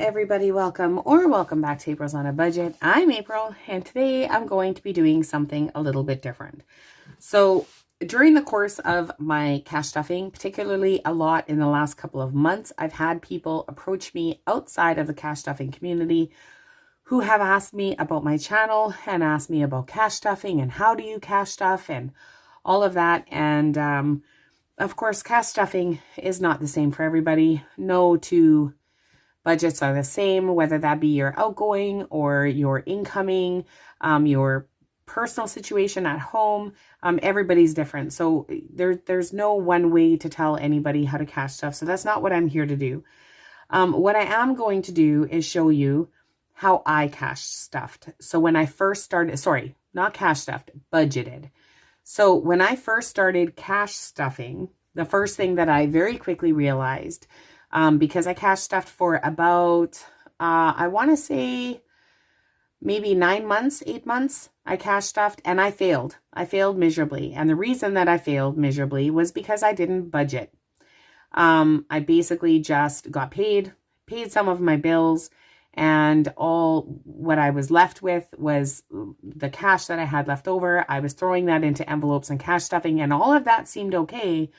everybody, welcome back to April's on a Budget. I'm April, and today I'm going to be doing something a little bit different. So during the course of my cash stuffing, particularly a lot in the last couple of months, I've had people approach me outside of the cash stuffing community who have asked me about my channel and asked me about cash stuffing and how do you cash stuff and all of that. And of course, cash stuffing is not the same for everybody. No two budgets are the same, whether that be your outgoing or your incoming, your personal situation at home. Everybody's different. So there's no one way to tell anybody how to cash stuff. So that's not what I'm here to do. What I am going to do is show you how I cash stuffed. So when I first started, sorry, not cash stuffed, budgeted. So when I first started cash stuffing, the first thing that I very quickly realized, because I cash stuffed for about, I want to say maybe 9 months, 8 months, I cash stuffed and I failed. I failed miserably. And the reason that I failed miserably was because I didn't budget. I basically just got paid some of my bills, and all what I was left with was the cash that I had left over. I was throwing that into envelopes and cash stuffing, and all of that seemed okay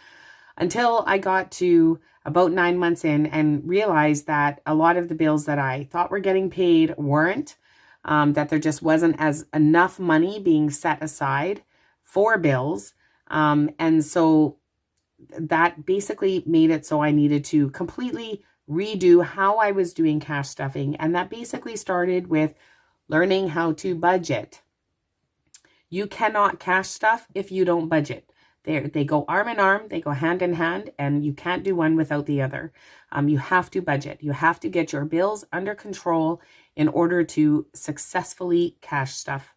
until I got to about 9 months in and realized that a lot of the bills that I thought were getting paid weren't, that there just wasn't as enough money being set aside for bills. And so that basically made it so I needed to completely redo how I was doing cash stuffing. And that basically started with learning how to budget. You cannot cash stuff if you don't budget. They go arm in arm, they go hand in hand, and you can't do one without the other. You have to budget. You have to get your bills under control in order to successfully cash stuff,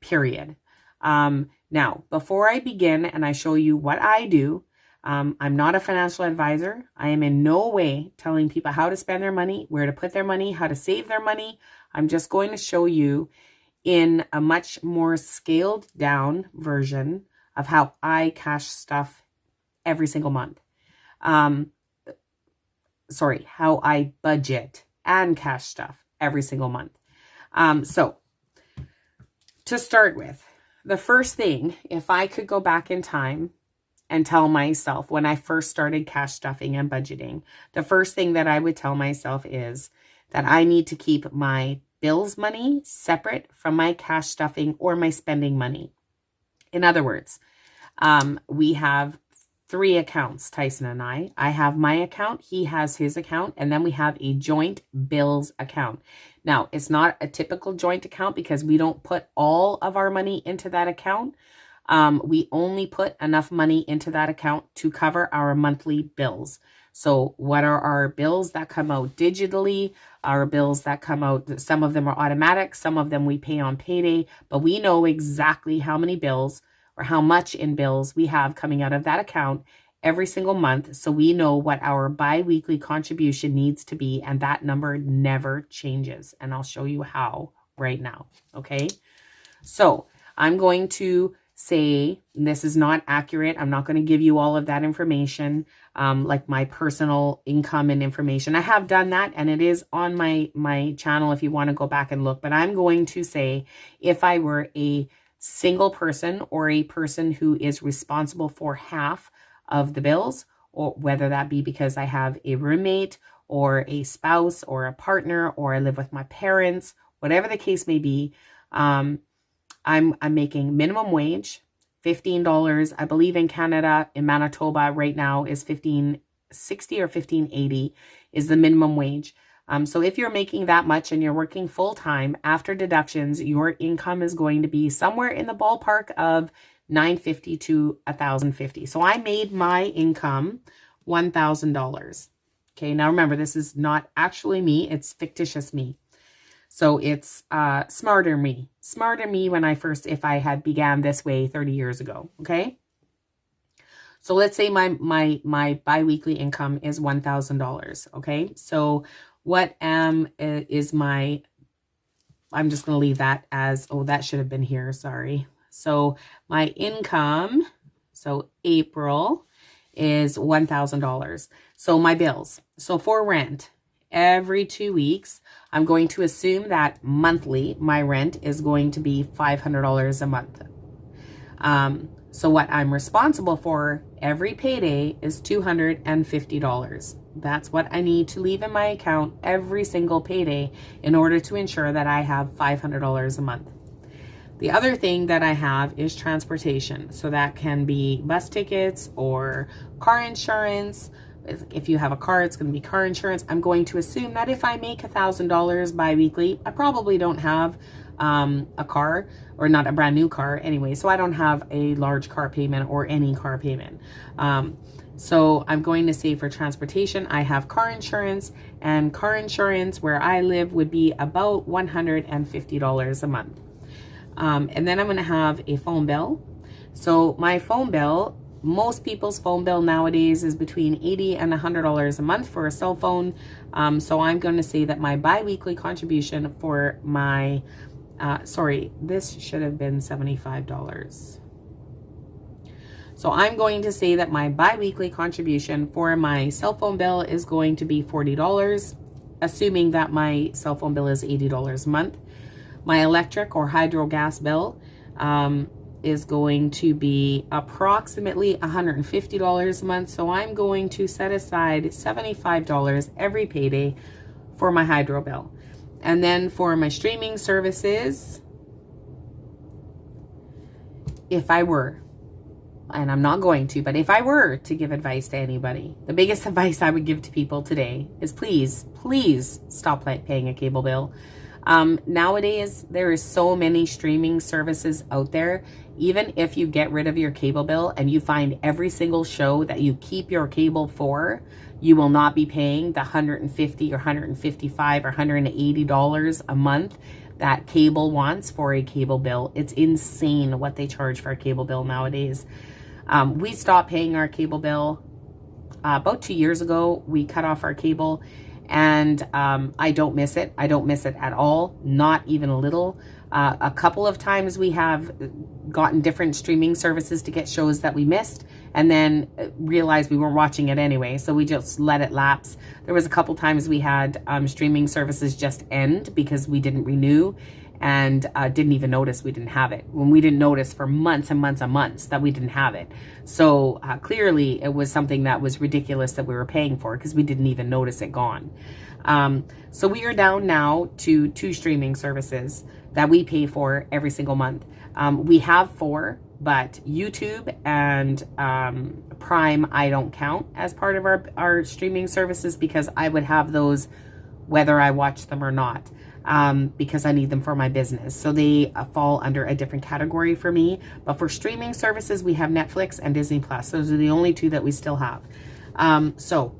period. Now, before I begin and I show you what I do, I'm not a financial advisor. I am in no way telling people how to spend their money, where to put their money, how to save their money. I'm just going to show you in a much more scaled down version of how I cash stuff every single month. How I budget and cash stuff every single month. So to start with, the first thing, if I could go back in time and tell myself when I first started cash stuffing and budgeting, the first thing that I would tell myself is that I need to keep my bills money separate from my cash stuffing or my spending money. In other words, we have 3 accounts, Tyson and I. I have my account, he has his account, and then we have a joint bills account. Now, it's not a typical joint account because we don't put all of our money into that account. We only put enough money into that account to cover our monthly bills. So what are our bills that come out digitally? Our bills that come out, some of them are automatic, some of them we pay on payday, but we know exactly how many bills or how much in bills we have coming out of that account every single month. So we know what our bi-weekly contribution needs to be, and that number never changes. And I'll show you how right now. Okay. So I'm going to say this is not accurate. I'm not going to give you all of that information, like my personal income and information. I have done that, and it is on my channel if you want to go back and look. But I'm going to say if I were a single person or a person who is responsible for half of the bills, or whether that be because I have a roommate or a spouse or a partner, or I live with my parents, whatever the case may be, I'm making minimum wage, $15. I believe in Canada, in Manitoba right now is $15.60 or $15.80 is the minimum wage. So if you're making that much and you're working full time, after deductions, your income is going to be somewhere in the ballpark of $950 to $1,050. So I made my income $1,000. Okay, now remember, this is not actually me, it's fictitious me. So it's smarter me when if I had began this way 30 years ago. Okay. So let's say my biweekly income is $1,000. Okay. So what is my, I'm just going to leave that as, oh, that should have been here. Sorry. So my income, so April is $1,000. So my bills. So for rent, every 2 weeks. I'm going to assume that monthly my rent is going to be $500 a month. So what I'm responsible for every payday is $250. That's what I need to leave in my account every single payday in order to ensure that I have $500 a month. The other thing that I have is transportation. So that can be bus tickets or car insurance. If you have a car, it's going to be car insurance. I'm going to assume that if I make $1,000 bi-weekly, I probably don't have a car, or not a brand new car anyway. So I don't have a large car payment or any car payment. So I'm going to say for transportation, I have car insurance, and car insurance where I live would be about $150 a month. And then I'm going to have a phone bill. So my phone bill, most people's phone bill nowadays is between $80 and $100 a month for a cell phone. So I'm going to say that my bi-weekly contribution for my, this should have been $75. So I'm going to say that my bi-weekly contribution for my cell phone bill is going to be $40, assuming that my cell phone bill is $80 a month. My electric or hydro gas bill is going to be approximately $150 a month. So I'm going to set aside $75 every payday for my hydro bill. And then for my streaming services, if I were, and I'm not going to, but if I were to give advice to anybody, the biggest advice I would give to people today is please, please stop paying a cable bill. Nowadays, there is so many streaming services out there. Even if you get rid of your cable bill and you find every single show that you keep your cable for, you will not be paying the $150 or $155 or $180 a month that cable wants for a cable bill. It's insane what they charge for a cable bill nowadays. We stopped paying our cable bill about 2 years ago. We cut off our cable. And I don't miss it. I don't miss it at all, not even a little. A couple of times we have gotten different streaming services to get shows that we missed and then realized we weren't watching it anyway. So we just let it lapse. There was a couple times we had streaming services just end because we didn't renew and didn't even notice we didn't have it. When we didn't notice for months and months and months that we didn't have it. So clearly it was something that was ridiculous that we were paying for because we didn't even notice it gone. So we are down now to 2 streaming services that we pay for every single month. We have 4, but YouTube and Prime I don't count as part of our streaming services because I would have those whether I watch them or not. Because I need them for my business. So they fall under a different category for me. But for streaming services, we have Netflix and Disney Plus. Those are the only 2 that we still have. So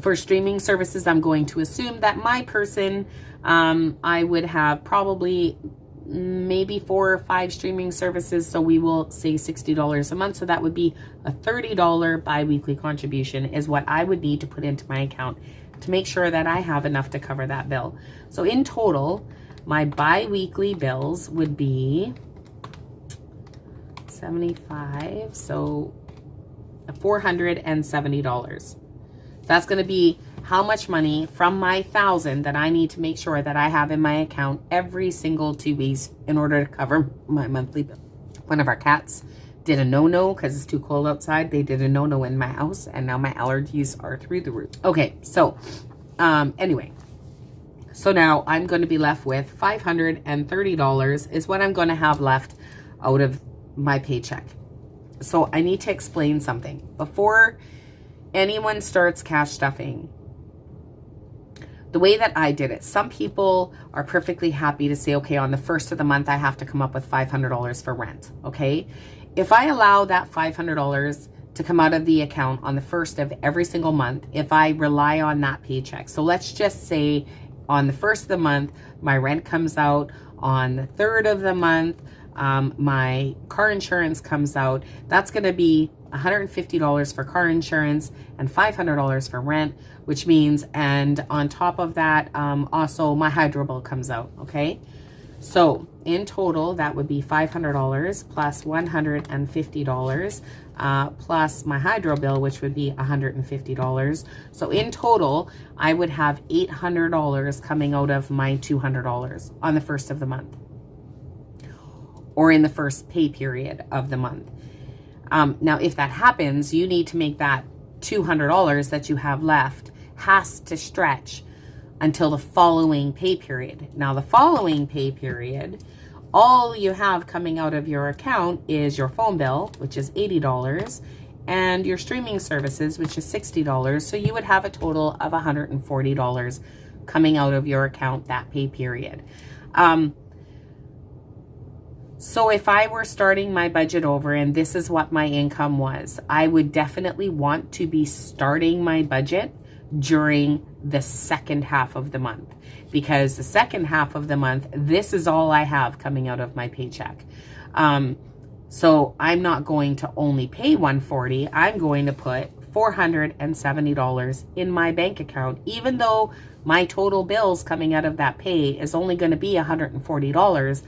for streaming services, I'm going to assume that my person, I would have probably maybe 4 or 5 streaming services. So we will say $60 a month. So that would be a $30 bi-weekly contribution is what I would need to put into my account to make sure that I have enough to cover that bill. So in total, my bi-weekly bills would be 75, so $470. That's going to be how much money from my $1,000 that I need to make sure that I have in my account every single 2 weeks in order to cover my monthly bill. One of our cats did a no-no because it's too cold outside. They did a no-no in my house and now my allergies are through the roof. Okay, so anyway, so now I'm going to be left with $530 is what I'm going to have left out of my paycheck. So I need to explain something before anyone starts cash stuffing. The way that I did it, some people are perfectly happy to say, okay, on the first of the month, I have to come up with $500 for rent. Okay. If I allow that $500 to come out of the account on the first of every single month, if I rely on that paycheck. So let's just say on the first of the month, my rent comes out. On the third of the month, my car insurance comes out. That's going to be $150 for car insurance and $500 for rent, which means, and on top of that, also my hydro bill comes out. Okay. So in total, that would be $500 plus $150 plus my hydro bill, which would be $150. So in total, I would have $800 coming out of my $200 on the first of the month, or in the first pay period of the month. Now, if that happens, you need to make that $200 that you have left has to stretch until the following pay period. Now, the following pay period, all you have coming out of your account is your phone bill, which is $80, and your streaming services, which is $60. So you would have a total of $140 coming out of your account that pay period. So if I were starting my budget over and this is what my income was, I would definitely want to be starting my budget during the second half of the month, because the second half of the month, this is all I have coming out of my paycheck. So I'm not going to only pay $140. I'm going to put $470 in my bank account, even though my total bills coming out of that pay is only going to be $140.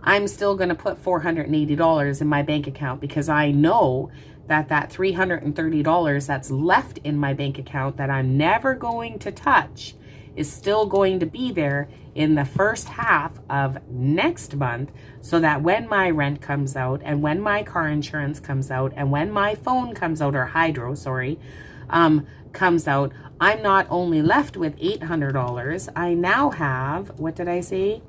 I'm still going to put $480 in my bank account, because I know that $330 that's left in my bank account that I'm never going to touch is still going to be there in the first half of next month, so that when my rent comes out, and when my car insurance comes out, and when my phone comes out, or hydro, comes out, I'm not only left with $800, I now have, what did I say?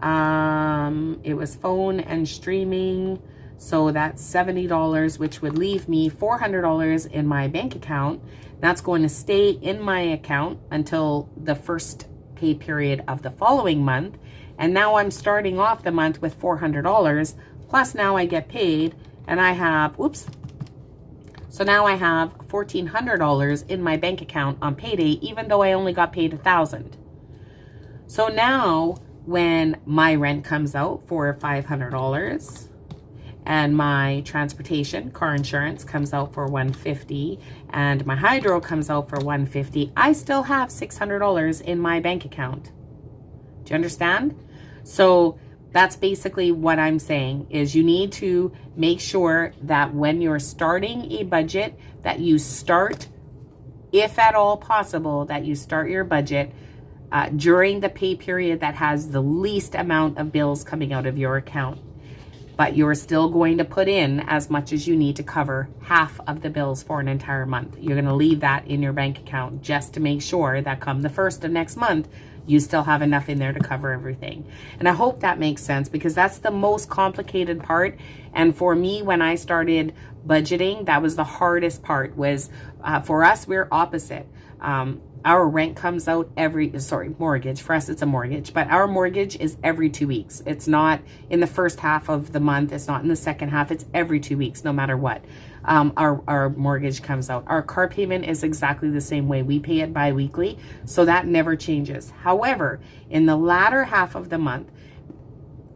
It was phone and streaming. So that's $70, which would leave me $400 in my bank account. That's going to stay in my account until the first pay period of the following month. And now I'm starting off the month with $400, plus now I get paid, and I have, so now I have $1,400 in my bank account on payday, even though I only got paid $1,000. So now when my rent comes out for $500, and my transportation, car insurance, comes out for $150, and my hydro comes out for $150, I still have $600 in my bank account. Do you understand? So that's basically what I'm saying, is you need to make sure that when you're starting a budget, that you start, if at all possible, that you start your budget during the pay period that has the least amount of bills coming out of your account. But you're still going to put in as much as you need to cover half of the bills for an entire month. You're going to leave that in your bank account just to make sure that come the first of next month, you still have enough in there to cover everything. And I hope that makes sense, because that's the most complicated part. And for me, when I started budgeting, that was the hardest part. Was for us, we're opposite. Our rent comes out mortgage. For us, it's a mortgage, but our mortgage is every 2 weeks. It's not in the first half of the month. It's not in the second half. It's every 2 weeks, no matter what. Our mortgage comes out. Our car payment is exactly the same way. We pay it bi-weekly, so that never changes. However, in the latter half of the month,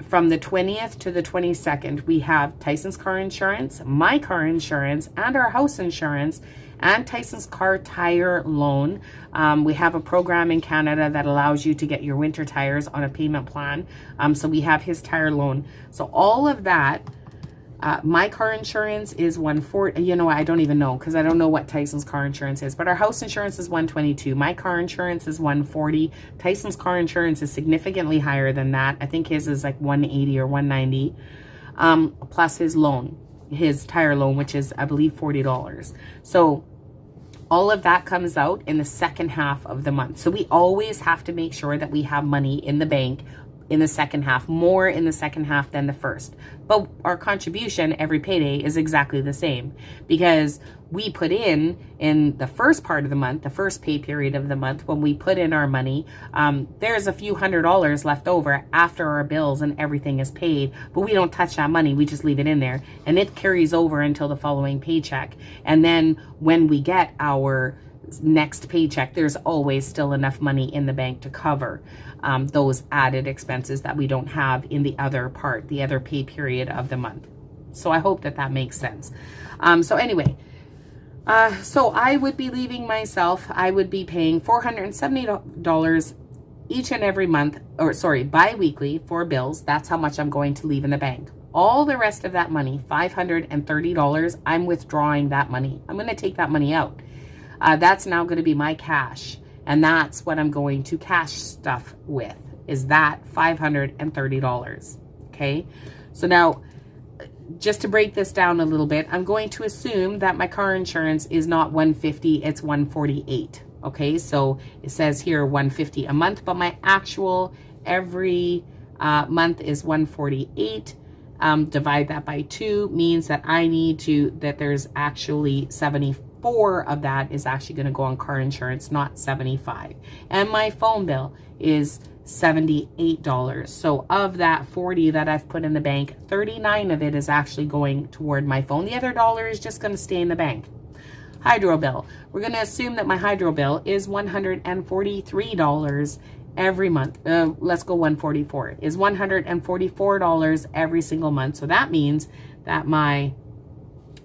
from the 20th to the 22nd, we have Tyson's car insurance, my car insurance, and our house insurance, and Tyson's car tire loan. We have a program in Canada that allows you to get your winter tires on a payment plan. So we have his tire loan. So all of that, my car insurance is $140. You know, I don't even know, because I don't know what Tyson's car insurance is, but our house insurance is $122. My car insurance is $140. Tyson's car insurance is significantly higher than that. I think his is like $180 or $190, plus his loan, his tire loan, which is, I believe, $40. So all of that comes out in the second half of the month. So we always have to make sure that we have money in the bank in the second half, more in the second half than the first. But our contribution every payday is exactly the same, because we put in the first part of the month, the first pay period of the month, when we put in our money, there's a few $100s left over after our bills and everything is paid, but we don't touch that money. We just leave it in there, and it carries over until the following paycheck. And then when we get our next paycheck, there's always still enough money in the bank to cover those added expenses that we don't have in the other part, the other pay period of the month. So I hope that that makes sense. So anyway, so I would be leaving myself, I would be paying $470 each and every month, or sorry, bi-weekly for bills, that's how much I'm going to leave in the bank. All the rest of that money, $530, I'm withdrawing that money. I'm going to take that money out. That's now going to be my cash. And that's what I'm going to cash stuff with, is that $530. Okay. So now, just to break this down a little bit, I'm going to assume that my car insurance is not $150, it's $148. Okay, so it says here $150 a month, but my actual every month is $148. Divide that by 2 means that there's actually 74 of that is actually going to go on car insurance, not 75. And my phone bill is $78. So of that 40 that I've put in the bank, 39 of it is actually going toward my phone. The other dollar is just going to stay in the bank. Hydro bill. We're going to assume that my hydro bill is $143 every month. Let's go 144. Is $144 every single month. So that means that my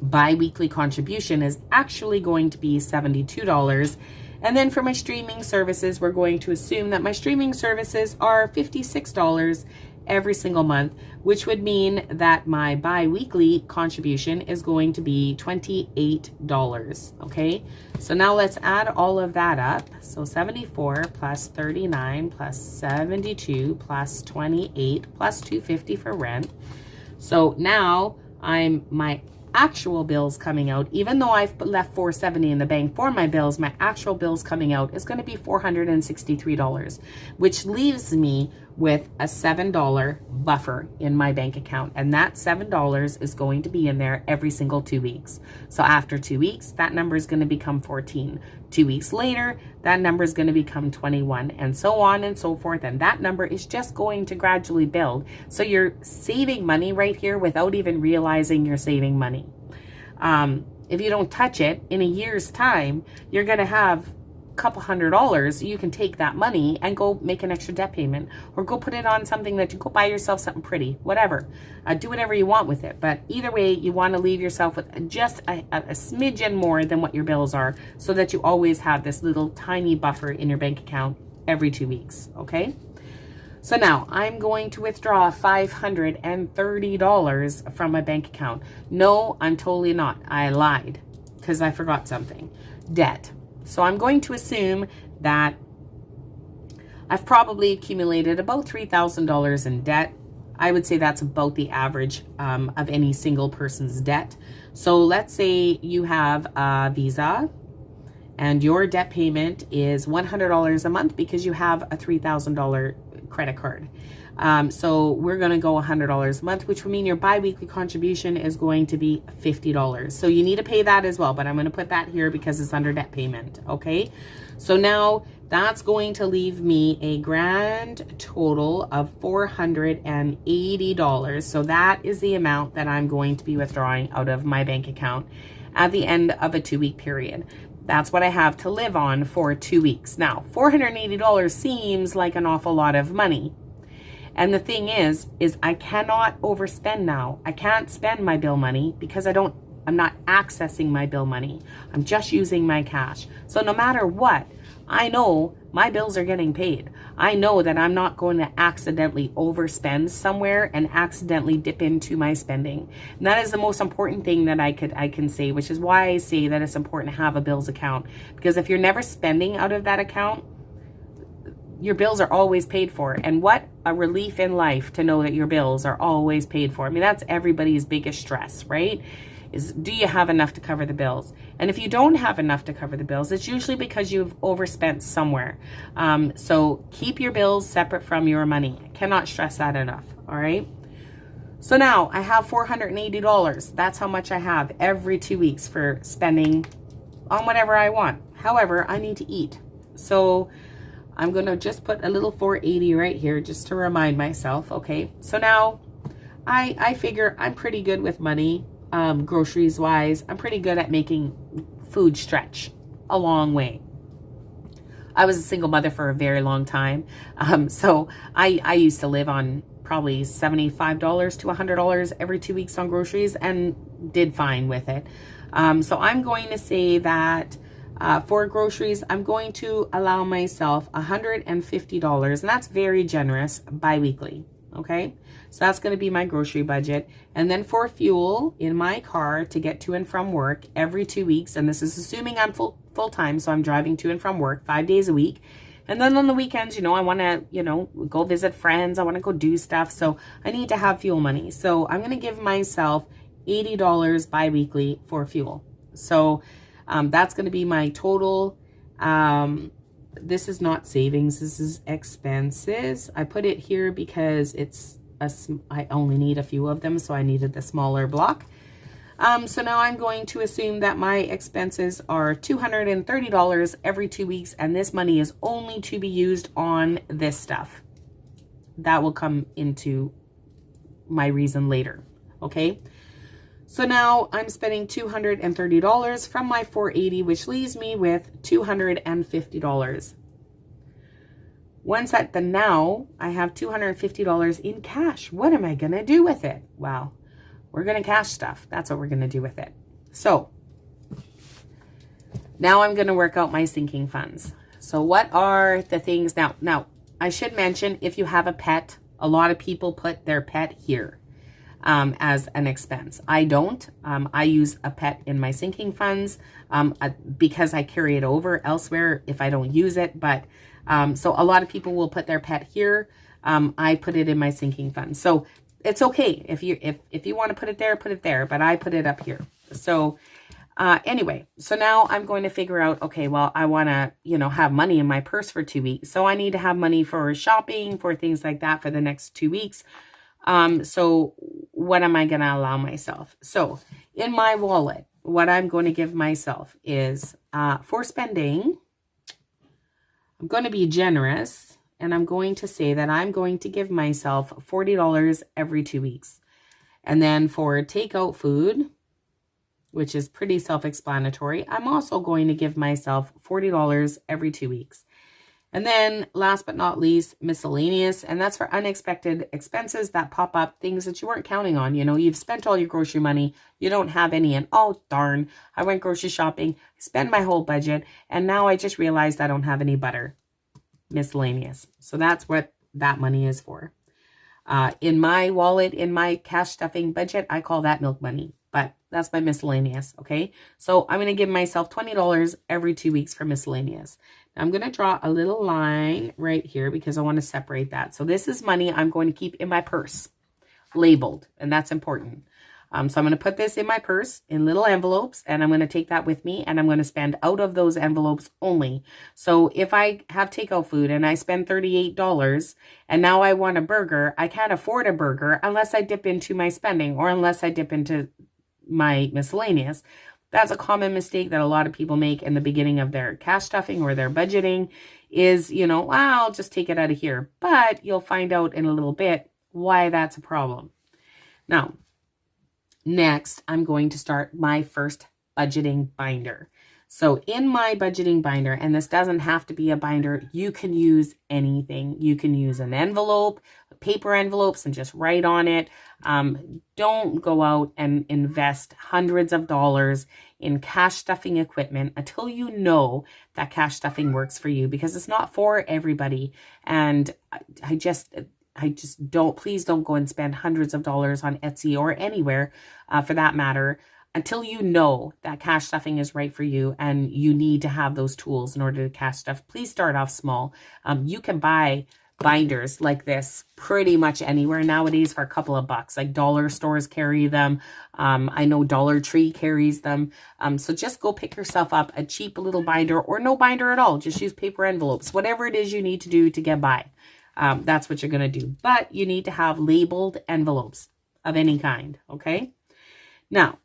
bi-weekly contribution is actually going to be $72. And then for my streaming services, we're going to assume that my streaming services are $56 every single month, which would mean that my bi-weekly contribution is going to be $28. Okay, so now let's add all of that up. So 74 plus 39 plus 72 plus 28 plus 250 for rent. So now my actual bills coming out, even though I've left $470 in the bank for my bills, my actual bills coming out is going to be $463, which leaves me with a $7 buffer in my bank account. And that $7 is going to be in there every single 2 weeks. So after 2 weeks, that number is going to become 14. 2 weeks later, that number is going to become 21, and so on and so forth. And that number is just going to gradually build. So you're saving money right here without even realizing you're saving money. If you don't touch it, in a year's time, you're going to have couple $100. You can take that money and go make an extra debt payment, or go put it on something that you go buy yourself something pretty, whatever. Do whatever you want with it. But either way, you want to leave yourself with just a smidgen more than what your bills are, so that you always have this little tiny buffer in your bank account every 2 weeks. Okay. So now I'm going to withdraw $530 from my bank account. No, I'm totally not. I lied because I forgot something. Debt. So I'm going to assume that I've probably accumulated about $3,000 in debt. I would say that's about the average of any single person's debt. So let's say you have a Visa and your debt payment is $100 a month because you have a $3,000 credit card. So we're going to go $100 a month, which would mean your bi-weekly contribution is going to be $50. So you need to pay that as well, but I'm going to put that here because it's under debt payment. Okay. So now that's going to leave me a grand total of $480. So that is the amount that I'm going to be withdrawing out of my bank account at the end of a 2-week period. That's what I have to live on for 2 weeks. Now, $480 seems like an awful lot of money. And the thing is I cannot overspend now. I can't spend my bill money because I'm not accessing my bill money. I'm just using my cash. So no matter what, I know my bills are getting paid. I know that I'm not going to accidentally overspend somewhere and accidentally dip into my spending. And that is the most important thing that I can say, which is why I say that it's important to have a bills account. Because if you're never spending out of that account, your bills are always paid for. And what a relief in life to know that your bills are always paid for. I mean, that's everybody's biggest stress, right? Is, do you have enough to cover the bills? And if you don't have enough to cover the bills, it's usually because you've overspent somewhere. So keep your bills separate from your money. I cannot stress that enough. All right. So now I have $480. That's how much I have every 2 weeks for spending on whatever I want. However, I need to eat. So I'm going to just put a little 480 right here just to remind myself. Okay. So now I figure I'm pretty good with money. Groceries wise, I'm pretty good at making food stretch a long way. I was a single mother for a very long time. So I used to live on probably $75 to $100 every 2 weeks on groceries and did fine with it. So I'm going to say that For groceries, I'm going to allow myself $150, and that's very generous bi-weekly. Okay, so that's going to be my grocery budget. And then for fuel in my car to get to and from work every 2 weeks, and this is assuming I'm full-time, so I'm driving to and from work 5 days a week. And then on the weekends, I want to, go visit friends. I want to go do stuff. So I need to have fuel money. So I'm going to give myself $80 bi-weekly for fuel. So that's going to be my total. This is not savings. This is expenses. I put it here because I only need a few of them. So I needed the smaller block. So now I'm going to assume that my expenses are $230 every 2 weeks. And this money is only to be used on this stuff. That will come into my reason later. Okay. So now I'm spending $230 from my $480, which leaves me with $250. Once at the now, I have $250 in cash. What am I going to do with it? Well, we're going to cash stuff. That's what we're going to do with it. So now I'm going to work out my sinking funds. So what are the things now, I should mention, if you have a pet, a lot of people put their pet here. As an expense. I don't. I use a pet in my sinking funds because I carry it over elsewhere if I don't use it. But so a lot of people will put their pet here. I put it in my sinking fund. So it's okay if you want to put it there, but I put it up here. So anyway, so now I'm going to figure out, okay, well, I want to, have money in my purse for 2 weeks. So I need to have money for shopping, for things like that for the next 2 weeks. So what am I going to allow myself? So in my wallet, what I'm going to give myself is, for spending, I'm going to be generous, and I'm going to say that I'm going to give myself $40 every 2 weeks. And then for takeout food, which is pretty self-explanatory, I'm also going to give myself $40 every 2 weeks. And then last but not least, miscellaneous. And that's for unexpected expenses that pop up, things that you weren't counting on. You've spent all your grocery money. You don't have any. And oh, darn, I went grocery shopping, spend my whole budget. And now I just realized I don't have any butter. Miscellaneous. So that's what that money is for. In my wallet, in my cash stuffing budget, I call that milk money. But that's my miscellaneous, okay? So I'm going to give myself $20 every 2 weeks for miscellaneous. Now I'm going to draw a little line right here because I want to separate that. So this is money I'm going to keep in my purse, labeled, and that's important. So I'm going to put this in my purse in little envelopes, and I'm going to take that with me, and I'm going to spend out of those envelopes only. So if I have takeout food and I spend $38 and now I want a burger, I can't afford a burger unless I dip into my spending or unless I dip into my miscellaneous. That's a common mistake that a lot of people make in the beginning of their cash stuffing or their budgeting is, I'll just take it out of here. But you'll find out in a little bit why that's a problem. Now, next, I'm going to start my first budgeting binder. So in my budgeting binder, and this doesn't have to be a binder, you can use anything. You can use an envelope, paper envelopes, and just write on it. Don't go out and invest hundreds of dollars in cash stuffing equipment until you know that cash stuffing works for you, because it's not for everybody. And I just don't, please don't go and spend hundreds of dollars on Etsy or anywhere for that matter until you know that cash stuffing is right for you and you need to have those tools in order to cash stuff. Please start off small. You can buy binders like this pretty much anywhere nowadays for a couple of bucks. Like dollar stores carry them. I know Dollar Tree carries them. So just go pick yourself up a cheap little binder or no binder at all. Just use paper envelopes, whatever it is you need to do to get by. That's what you're going to do. But you need to have labeled envelopes of any kind. Okay. Now,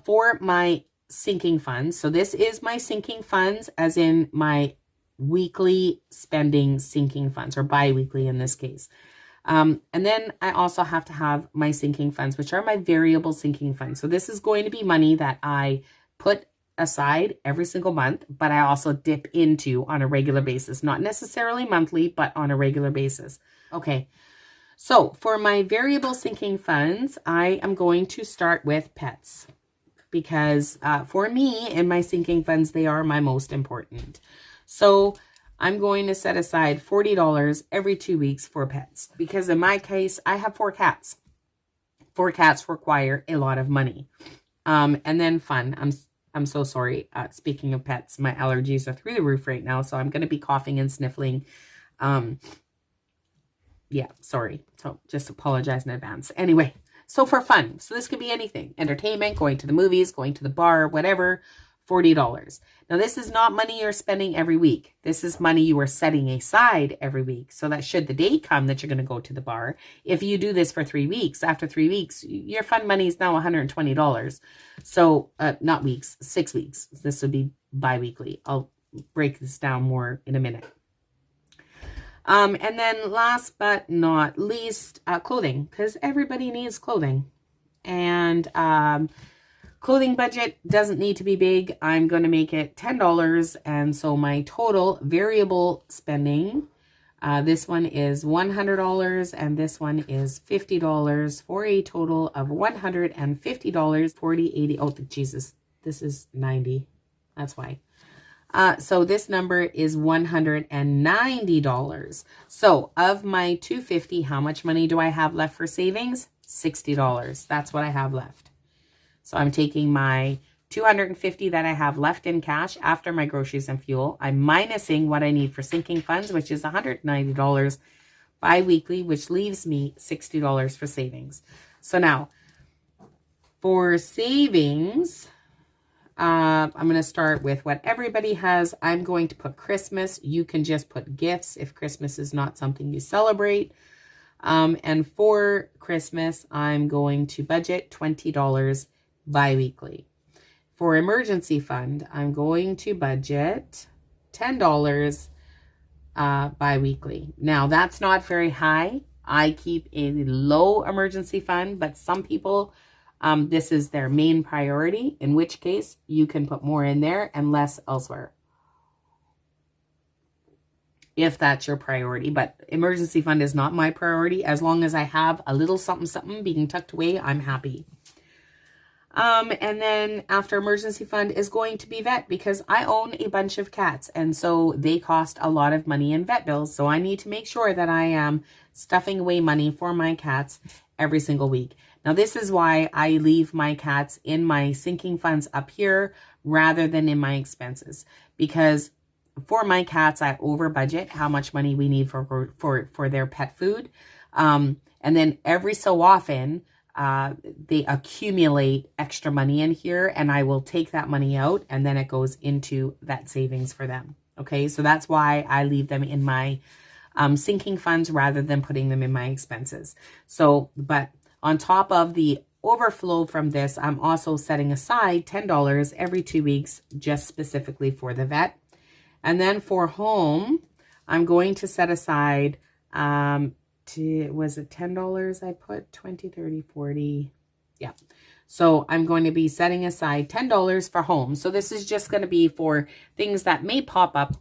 for my sinking funds. So this is my sinking funds, as in my weekly spending sinking funds, or bi-weekly in this case. And then I also have to have my sinking funds, which are my variable sinking funds. So this is going to be money that I put aside every single month, but I also dip into on a regular basis, not necessarily monthly, but on a regular basis. Okay. So for my variable sinking funds, I am going to start with pets. because for me and my sinking funds, they are my most important. So I'm going to set aside $40 every 2 weeks for pets, because in my case, I have 4 cats. 4 cats require a lot of money. And then fun. I'm so sorry. Speaking of pets, my allergies are through the roof right now, so I'm going to be coughing and sniffling. Yeah, sorry. So just apologize in advance. Anyway, so for fun. So this could be anything. Entertainment, going to the movies, going to the bar, whatever. $40. Now, this is not money you're spending every week. This is money you are setting aside every week. So that should the day come that you're going to go to the bar, if you do this for 3 weeks, after 3 weeks, your fun money is now $120. So, not weeks, 6 weeks. This would be bi-weekly. I'll break this down more in a minute. And then last but not least, clothing, because everybody needs clothing. And, clothing budget doesn't need to be big. I'm going to make it $10. And so my total variable spending, this one is $100 and this one is $50 for a total of $150, 40, 80. Oh, Jesus, this is 90. That's why. So this number is $190. So of my $250, how much money do I have left for savings? $60. That's what I have left. So I'm taking my $250 that I have left in cash after my groceries and fuel. I'm minusing what I need for sinking funds, which is $190 bi-weekly, which leaves me $60 for savings. So now for savings, I'm going to start with what everybody has. I'm going to put Christmas. You can just put gifts if Christmas is not something you celebrate. And for Christmas, I'm going to budget $20 bi-weekly. For emergency fund, I'm going to budget $10 bi-weekly. Now, that's not very high. I keep a low emergency fund, but some people, this is their main priority, in which case you can put more in there and less elsewhere, if that's your priority. But emergency fund is not my priority. As long as I have a little something being tucked away, I'm happy. And then after emergency fund is going to be vet, because I own a bunch of cats and so they cost a lot of money in vet bills. So I need to make sure that I am stuffing away money for my cats every single week. Now, this is why I leave my cats in my sinking funds up here rather than in my expenses, because for my cats, I over budget how much money we need for their pet food. And then every so often, they accumulate extra money in here and I will take that money out and then it goes into vet savings for them. Okay, so that's why I leave them in my sinking funds rather than putting them in my expenses. So, but on top of the overflow from this, I'm also setting aside $10 every 2 weeks just specifically for the vet. And then for home, I'm going to set aside was it $10 I put? 20, 30, 40. Yeah. So I'm going to be setting aside $10 for home. So this is just going to be for things that may pop up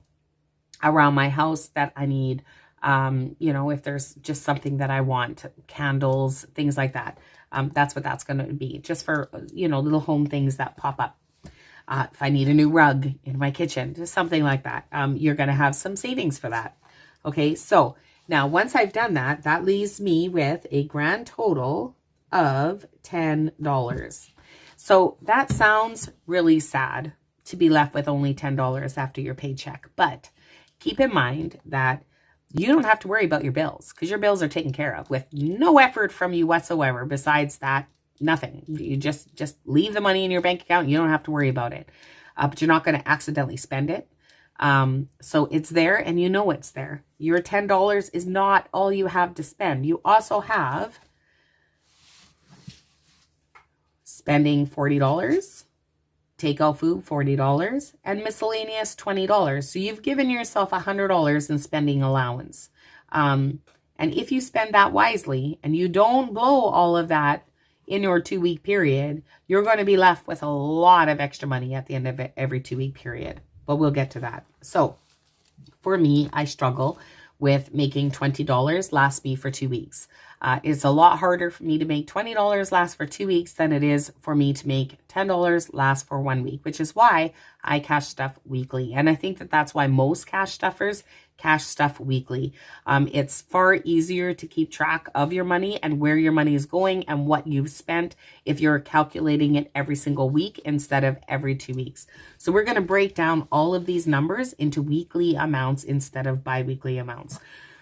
around my house that I need. You know, if there's just something that I want, candles, things like that. That's what that's going to be. Just for, you know, little home things that pop up. If I need a new rug in my kitchen, just something like that. You're going to have some savings for that. Okay. So now, once I've done that, that leaves me with a grand total of $10. So that sounds really sad to be left with only $10 after your paycheck. But keep in mind that you don't have to worry about your bills because your bills are taken care of with no effort from you whatsoever. Besides that, nothing. You just leave the money in your bank account. You don't have to worry about it. But you're not going to accidentally spend it. So it's there and you know it's there. Your $10 is not all you have to spend. You also have spending $40, takeout food $40, and miscellaneous $20. So you've given yourself $100 in spending allowance. And if you spend that wisely and you don't blow all of that in your 2 week period, you're going to be left with a lot of extra money at the end of every 2 week period. But we'll get to that. So for me, I struggle with making $20 last me for 2 weeks. It's a lot harder for me to make $20 last for 2 weeks than it is for me to make $10 last for 1 week, which is why I cash stuff weekly. And I think that that's why most cash stuffers cash stuff weekly. It's far easier to keep track of your money and where your money is going and what you've spent if you're calculating it every single week instead of every 2 weeks. So we're going to break down all of these numbers into weekly amounts instead of bi-weekly amounts.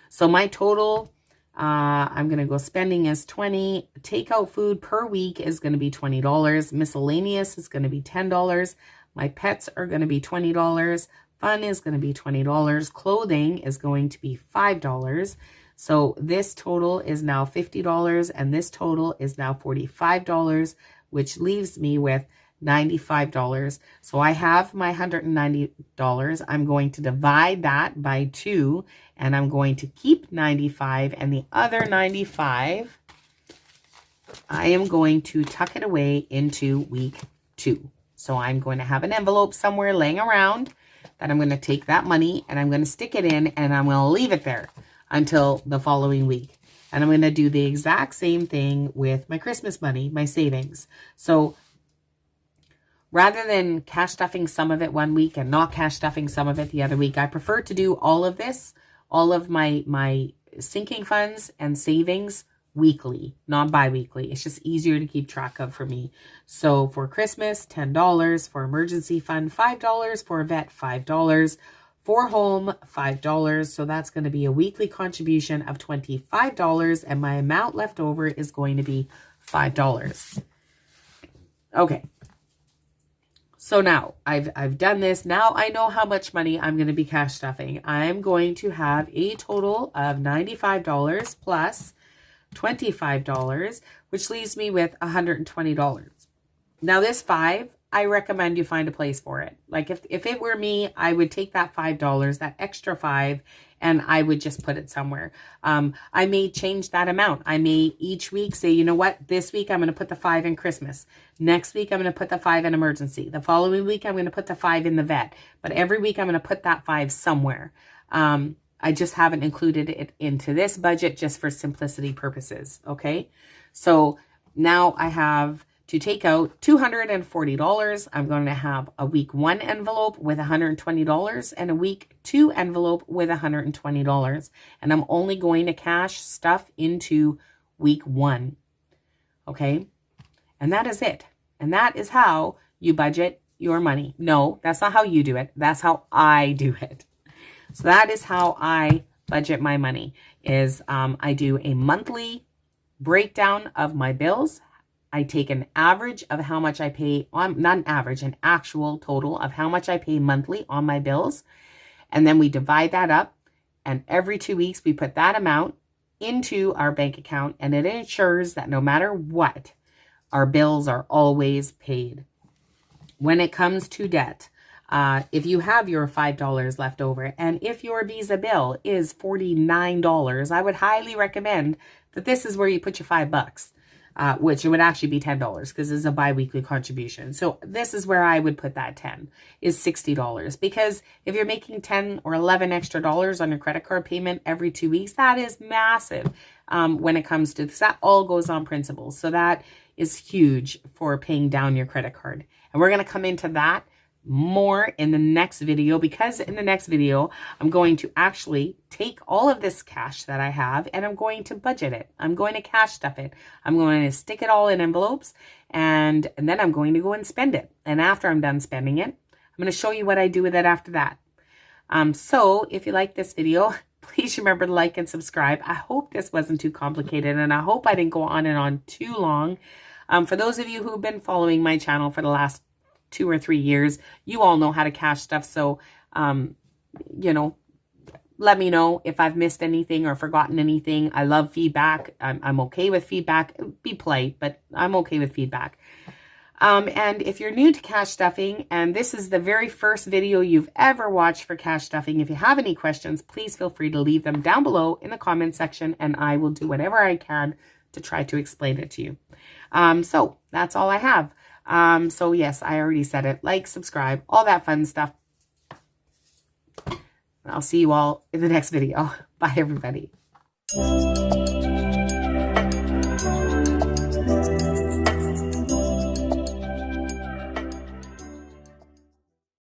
So my total, I'm going to go spending is 20. Takeout food per week is going to be $20. Miscellaneous is going to be $10. My pets are going to be $20. Fun is going to be $20. Clothing is going to be $5. So this total is now $50 and this total is now $45, which leaves me with $95. So I have my $190. I'm going to divide that by 2 and I'm going to keep 95, and the other 95 I am going to tuck it away into week 2. So I'm going to have an envelope somewhere laying around that I'm going to take that money and I'm going to stick it in and I'm going to leave it there until the following week. And I'm going to do the exact same thing with my Christmas money, my savings. So rather than cash stuffing some of it 1 week and not cash stuffing some of it the other week, I prefer to do all of this, all of my sinking funds and savings weekly, not bi-weekly. It's just easier to keep track of for me. So for Christmas, $10, for emergency fund, $5, for a vet, $5, for home, $5. So that's going to be a weekly contribution of $25, and my amount left over is going to be $5. Okay. So now I've done this. Now I know how much money I'm going to be cash stuffing. I'm going to have a total of $95 plus $25, which leaves me with $120. Now this 5, I recommend you find a place for it. Like if it were me, I would take that $5, that extra 5, and I would just put it somewhere. I may change that amount. I may each week say, you know what, this week I'm going to put the 5 in Christmas. Next week I'm going to put the 5 in emergency. The following week I'm going to put the 5 in the vet. But every week I'm going to put that 5 somewhere. I just haven't included it into this budget just for simplicity purposes. Okay. So now I have to take out $240. I'm going to have a week 1 envelope with $120 and a week 2 envelope with $120. And I'm only going to cash stuff into week 1. Okay. And that is it. And that is how you budget your money. No, that's not how you do it. That's how I do it. So that is how I budget my money is I do a monthly breakdown of my bills. I take an average of how much I pay on, not an average, an actual total of how much I pay monthly on my bills. And then we divide that up. And every 2 weeks, we put that amount into our bank account. And it ensures that no matter what, our bills are always paid. When it comes to debt, if you have your $5 left over, and if your Visa bill is $49, I would highly recommend that this is where you put your $5, which it would actually be $10 because it's a bi-weekly contribution. So this is where I would put that 10 is $60, because if you're making 10 or 11 extra dollars on your credit card payment every 2 weeks, that is massive. When it comes to this, that all goes on principal. So that is huge for paying down your credit card. And we're going to come into that more in the next video, because in the next video I'm going to actually take all of this cash that I have and I'm going to budget it. I'm going to cash stuff it. I'm going to stick it all in envelopes, and then I'm going to go and spend it. And after I'm done spending it, I'm going to show you what I do with it after that. So if you like this video, please remember to like and subscribe. I hope this wasn't too complicated, and I hope I didn't go on and on too long. For those of you who've been following my channel for the last 2 or 3 years, you all know how to cash stuff. So, you know, let me know if I've missed anything or forgotten anything. I love feedback. I'm okay with feedback. Be polite, but I'm okay with feedback. And if you're new to cash stuffing, and this is the very first video you've ever watched for cash stuffing, if you have any questions, please feel free to leave them down below in the comment section, and I will do whatever I can to try to explain it to you. So that's all I have. So yes, I already said it. Like, subscribe, all that fun stuff. I'll see you all in the next video. Bye, everybody.